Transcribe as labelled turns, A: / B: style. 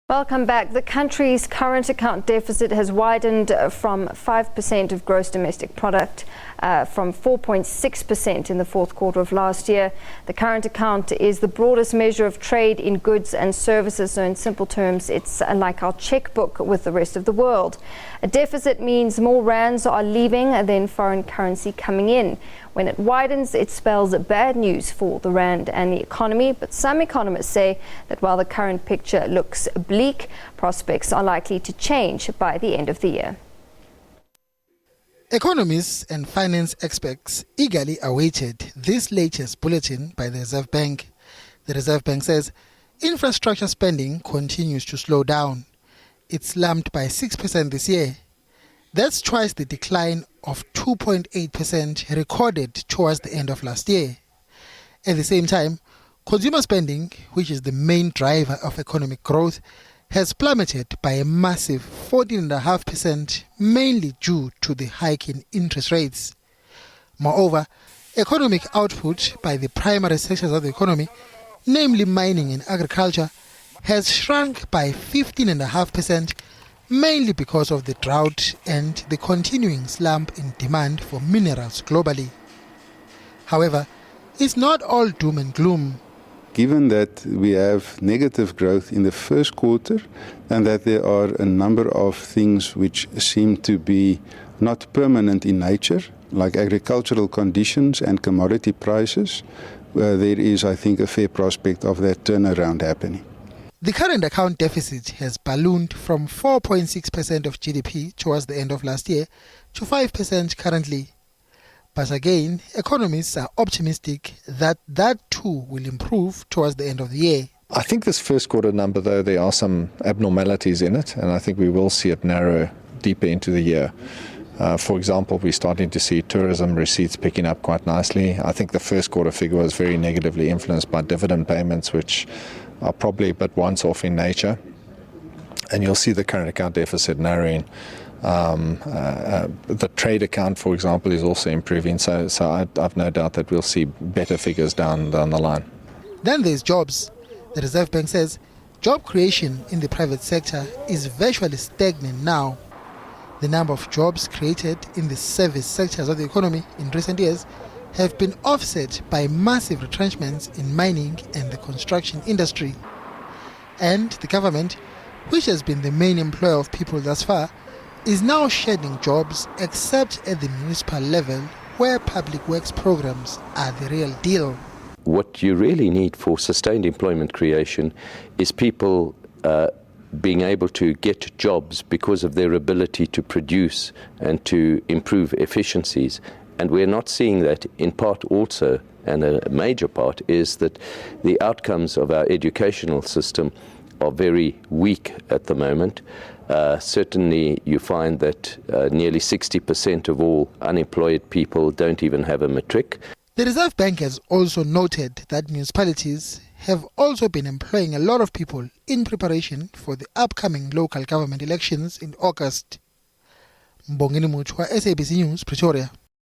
A: Welcome back. The country's current account deficit has widened from 5% of gross domestic product from 4.6% in the fourth quarter of last year. The current account is the broadest measure of trade in goods and services. So in simple terms, it's like our checkbook with the rest of the world. A deficit means more rands are leaving than foreign currency coming in. When it widens, it spells bad news for the rand and the economy. But some economists say that while the current picture looks bleak, prospects are likely to change by the end of the year.
B: Economists and finance experts eagerly awaited this latest bulletin by the Reserve Bank. The Reserve Bank says infrastructure spending continues to slow down. It slumped by 6% this year. That's twice the decline of 2.8% recorded towards the end of last year. At the same time, consumer spending, which is the main driver of economic growth, has plummeted by a massive 14.5%, mainly due to the hike in interest rates. Moreover, economic output by the primary sectors of the economy, namely mining and agriculture, has shrunk by 15.5%, mainly because of the drought and the continuing slump in demand for minerals globally. However, it's not all doom and gloom.
C: Given that we have negative growth in the first quarter and that there are a number of things which seem to be not permanent in nature, like agricultural conditions and commodity prices, there is, I think, a fair prospect of that turnaround happening.
B: The current account deficit has ballooned from 4.6% of GDP towards the end of last year to 5% currently. But again, economists are optimistic that that too will improve towards the end of the year.
D: I think this first quarter number, though, there are some abnormalities in it, and I think we will see it narrow deeper into the year. For example, we're starting to see tourism receipts picking up quite nicely. I think the first quarter figure was very negatively influenced by dividend payments, which are probably a bit once-off in nature. And you'll see the current account deficit narrowing. The trade account, for example, is also improving. So I've no doubt that we'll see better figures down the line.
B: Then there's jobs. The Reserve Bank says job creation in the private sector is virtually stagnant now. The number of jobs created in the service sectors of the economy in recent years have been offset by massive retrenchments in mining and the construction industry. And the government, which has been the main employer of people thus far, is now shedding jobs except at the municipal level where public works programs are the real deal.
E: What you really need for sustained employment creation is people being able to get jobs because of their ability to produce and to improve efficiencies. And we're not seeing that, in part also, and a major part, is that the outcomes of our educational system are very weak at the moment. Certainly you find that nearly 60% of all unemployed people don't even have a matric.
B: The Reserve Bank has also noted that municipalities have also been employing a lot of people in preparation for the upcoming local government elections in August. Mbongeni Muchwa, SABC News, Pretoria.